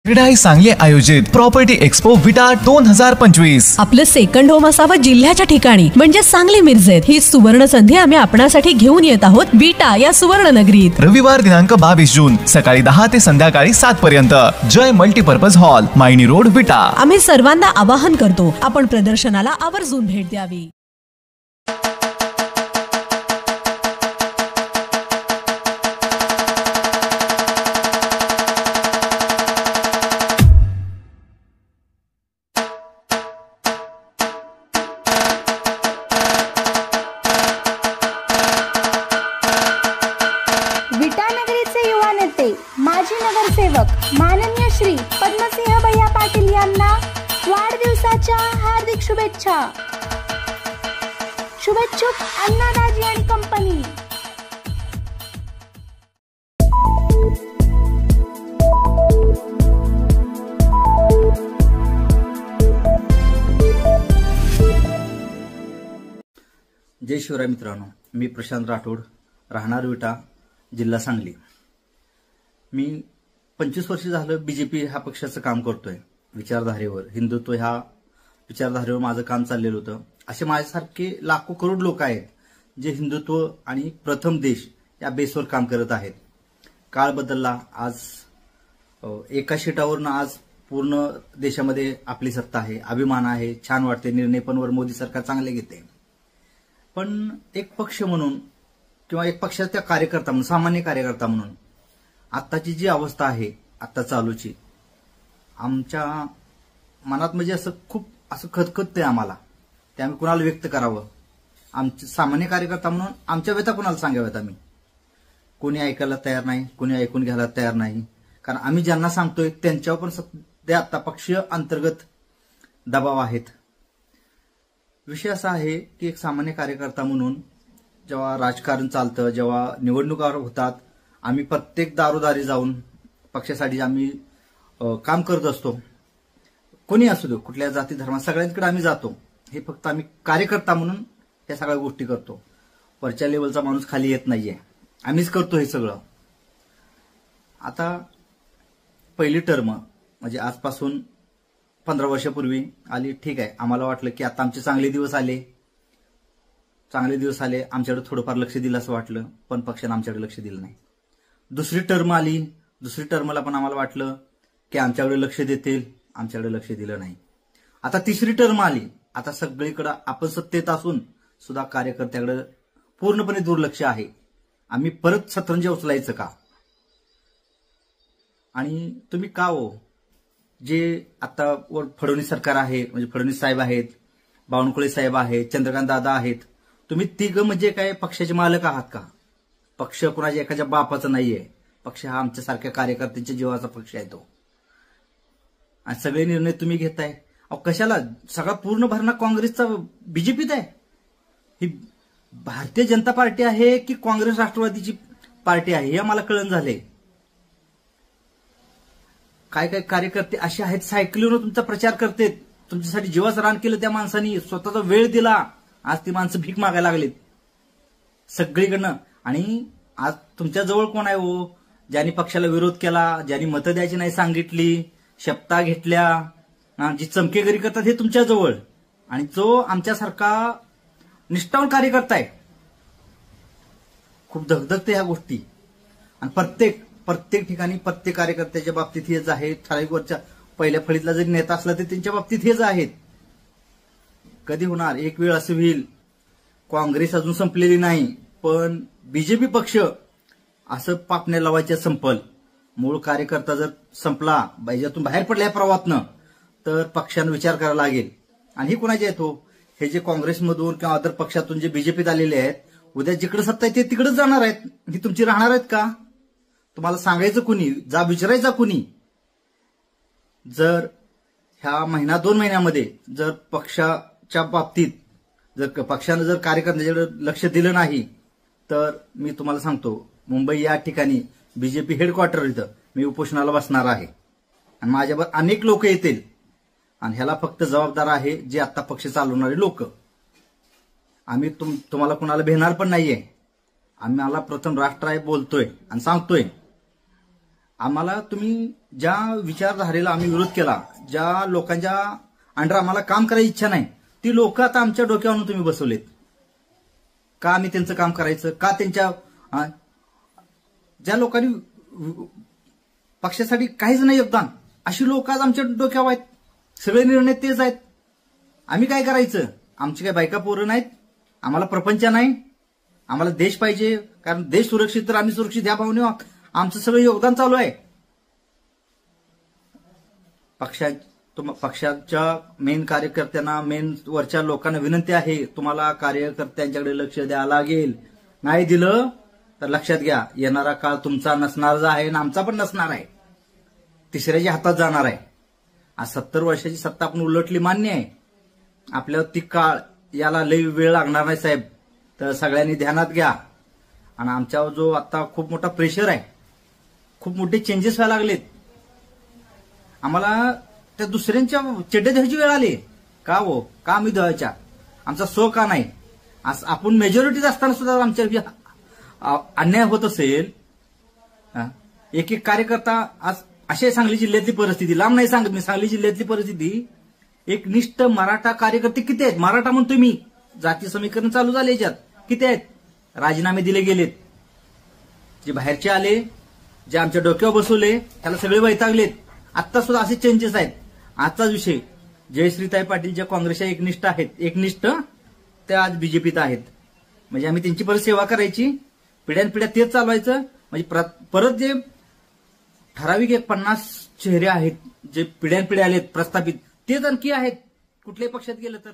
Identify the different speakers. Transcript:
Speaker 1: क्रीडाई सांगली आयोजित property expo विटा 2025.
Speaker 2: आपलं सेकंड होम असावं जिल्ह्याच्या ठिकाणी म्हणजे सांगली मिरजेत. ही सुवर्ण संधी आम्ही आपणासाठी घेऊन येत आहोत विटा या सुवर्ण नगरीत.
Speaker 1: रविवार दिनांक 22 जून सकाळी 10 ते संध्याकाळी 7 पर्यंत. जय मल्टीपर्पज हॉल, मायनी रोड, विटा.
Speaker 2: आम्ही सर्वांना आवाहन करतो आपण प्रदर्शनाला आवर्जून भेट द्यावी.
Speaker 3: विटानगरीचे युवा नेते माजी नगरसेवक माननीय श्री पद्मसिंह भैया पाटील यांना वाढदिवसाच्या हार्दिक शुभेच्छा. शुभेच्छुक अण्णादाजी आणि कंपनी.
Speaker 4: जय शिवराय मित्रांनो, मी प्रशांत राठोड, राहणार विटा, जिल्हा सांगली. मी 25 वर्ष झालं बीजेपी ह्या पक्षाचं काम करतोय. विचारधारेवर, हिंदुत्व ह्या विचारधारेवर माझं काम चाललेलं होतं. असे माझ्यासारखे लाखो करोड लोक आहेत जे हिंदुत्व आणि प्रथम देश या बेसवर काम करत आहेत. काळ बदलला. आज एका शीटावरून आज पूर्ण देशामध्ये आपली सत्ता आहे, अभिमान आहे, छान वाटते. निर्णय पण वर मोदी सरकार चांगले घेते. पण एक पक्ष म्हणून किंवा एक पक्षाचा कार्यकर्ता म्हणून, सामान्य कार्यकर्ता म्हणून आत्ताची जी अवस्था आहे आत्ता चालूची, आमच्या मनात म्हणजे असं खूप असं खदखदतंय आम्हाला. ते आम्ही कुणाला व्यक्त करावं. आमचे सामान्य कार्यकर्ता म्हणून आमच्या व्यथा कुणाला सांगाव्यात आम्ही. कोणी ऐकायला तयार नाही, कोणी ऐकून घ्यायला तयार नाही. कारण आम्ही ज्यांना सांगतोय त्यांच्यावर पण सध्या आता पक्षीय अंतर्गत दबाव आहेत. विषय असा आहे की एक सामान्य कार्यकर्ता म्हणून जेव्हा राजकारण चालतं, जेव्हा निवडणुका होतात, आम्ही प्रत्येक दारोदारी जाऊन पक्षासाठी आम्ही काम करत असतो. कोणी असू दे, कुठल्या जाती धर्मात, सगळ्यांकडे आम्ही जातो. हे फक्त आम्ही कार्यकर्ता म्हणून या सगळ्या गोष्टी करतो. वरच्या लेवलचा माणूस खाली येत नाहीये, आम्हीच करतो हे सगळं. आता पहिली टर्म म्हणजे आजपासून 15 वर्षापूर्वी आली. ठीक आहे, आम्हाला वाटलं की आता आमचे चांगले दिवस आले, आमच्याकडे थोडंफार लक्ष दिलं असं वाटलं, पण पक्षाने आमच्याकडे लक्ष दिलं नाही. दुसरी टर्म आली. दुसरी टर्मला पण आम्हाला वाटलं की आमच्याकडे लक्ष देतील, आमच्याकडे लक्ष दिलं नाही. आता तिसरी टर्म आली. आता सगळीकडे आपण सत्तेत असून सुद्धा कार्यकर्त्याकडे पूर्णपणे दुर्लक्ष आहे. आम्ही परत सतरंजी उचलायचं का? आणि तुम्ही का हो, जे आता वर फडणवीस सरकार आहे, म्हणजे फडणवीस साहेब आहेत, बावनकुळे साहेब आहेत, चंद्रकांत दादा आहेत, तुम्ही तिघं म्हणजे काय पक्षाचे मालक आहात का? पक्ष कुणाच्या एखाद्या बापाचा नाहीये. पक्ष हा आमच्या सारख्या कार्यकर्त्यांच्या जीवाचा पक्ष आहे तो. आणि सगळे निर्णय तुम्ही घेताय. अहो कशाला? सगळा पूर्ण भरणा काँग्रेसचा बीजेपीत आहे. ही भारतीय जनता पार्टी आहे की काँग्रेस राष्ट्रवादीची पार्टी आहे हे आम्हाला कळण झाले. काय काय कार्यकर्ते असे आहेत, सायकलीवर तुमचा प्रचार करतात. तुमच्यासाठी जीवाचं रान केलं त्या माणसांनी, स्वतःचा वेळ दिला. आज ती माणसं भीक मागायला लागलीत सगळीकडनं. आणि आज तुमच्या जवळ कोण आहे हो, ज्यांनी पक्षाला विरोध केला, ज्यांनी मतं द्यायची नाही सांगितली, शपथा घेतल्या, जी चमकेगिरी करतात हे तुमच्या जवळ. आणि जो आमच्यासारखा निष्ठावंत कार्यकर्ता आहे, खूप धगधगते ह्या गोष्टी. आणि प्रत्येक ठिकाणी प्रत्येक कार्यकर्त्याच्या बाबतीत हेच आहे. ठराविक वरच्या पहिल्या फळीतला जरी नेता असला तरी त्यांच्या बाबतीत हेच आहेत. कधी होणार? एक वेळ असं होईल, काँग्रेस अजून संपलेली नाही, पण बीजेपी पक्ष असं पापण्या लावायच्या संपल. मूळ कार्यकर्ता जर संपला, याच्यातून बाहेर पडल्या या प्रवाहातनं, तर पक्षानं विचार करायला लागेल. आणि हे कुणाचे आहेत हो? हे जे काँग्रेसमधून किंवा अदर पक्षातून जे बीजेपीत आलेले आहेत, उद्या जिकडे सत्ता आहे ते तिकडेच जाणार आहेत. ही तुमची राहणार आहेत का? तुम्हाला सांगायचं कुणी? जा विचारायचा कुणी? जर ह्या महिना 2 महिन्यामध्ये जर पक्षाच्या बाबतीत जर पक्षानं जर कार्यकर्त्यांच्याकडे लक्ष दिलं नाही, तर मी तुम्हाला सांगतो, मुंबई या ठिकाणी बीजेपी हेडक्वार्टर इथं मी उपोषणाला बसणार आहे. आणि माझ्यावर अनेक लोक येतील. आणि ह्याला फक्त जबाबदार आहे जे आता पक्ष चालवणारे लोक. आम्ही तुम्हाला कुणाला भेटणार पण नाहीये. आम्हाला प्रथम राष्ट्र आहे बोलतोय आणि सांगतोय. आम्हाला तुम्ही ज्या विचारधारेला आम्ही विरोध केला, ज्या लोकांच्या अंडर आम्हाला काम करायची इच्छा नाही, ती लोक आता आमच्या डोक्यावरून तुम्ही बसवलेत. का आम्ही त्यांचं काम करायचं? का त्यांच्या ज्या लोकांनी पक्षासाठी काहीच नाही योगदान, अशी लोक आज आमच्या डोक्यावर आहेत. सगळे निर्णय तेच आहेत. आम्ही काय करायचं? आमची काय बायका पोरं नाहीत? आम्हाला प्रपंच नाही? आम्हाला देश पाहिजे, कारण देश सुरक्षित तर आम्ही सुरक्षित, या भावने आमचं सगळं योगदान चालू आहे. पक्षाच्या मेन कार्यकर्त्यांना, मेन वरच्या लोकांना विनंती आहे, तुम्हाला कार्यकर्त्यांच्याकडे लक्ष द्यावं लागेल. नाही दिलं तर लक्षात घ्या, येणारा काळ तुमचा नसणारच आहे आणि आमचा पण नसणार आहे. तिसऱ्याच्या हातात जाणार आहे. आज 70 वर्षाची सत्ता आपण उलटली, मान्य आहे. आपल्यावर ती काळ याला लई वेळ लागणार नाही साहेब, तर सगळ्यांनी ध्यानात घ्या. आणि आमच्यावर जो आता खूप मोठा प्रेशर आहे, खूप मोठे चेंजेस व्हायला लागलेत. आम्हाला त्या दुसऱ्यांच्या चड्डे धुवायची वेळ आली. का हो? का आम्ही धुवायच्या? आमचा सो का नाही? आज आपण मेजॉरिटीच असताना सुद्धा आमच्या अन्याय होत असेल. एक एक कार्यकर्ता आज अशा सांगली जिल्ह्यातली परिस्थिती, लांब नाही सांगत मी, सांगली जिल्ह्यातली परिस्थिती, एक निष्ठ मराठा कार्यकर्ते किती आहेत? मराठा म्हणतो मी, जाती समीकरण चालू झाले याच्यात, किती आहेत? राजीनामे दिले गेलेत. जे बाहेरचे आले, जे आमच्या डोक्यावर बसवले, त्याला सगळे वैतागलेत. आता सुद्धा असे चेंजेस आहेत. आजचाच विषय, जयश्रीताई पाटील ज्या काँग्रेसच्या एकनिष्ठ आहेत, एकनिष्ठ त्या आज बीजेपीत आहेत. म्हणजे आम्ही त्यांची परत सेवा करायची, पिढ्यानपिढ्या तेच चालवायचं. म्हणजे परत जे ठराविक 50 चेहरे आहेत, जे पिढ्यानपिढ्या आलेत प्रस्थापित, तेच आणखी आहेत कुठल्याही पक्षात गेलं तर.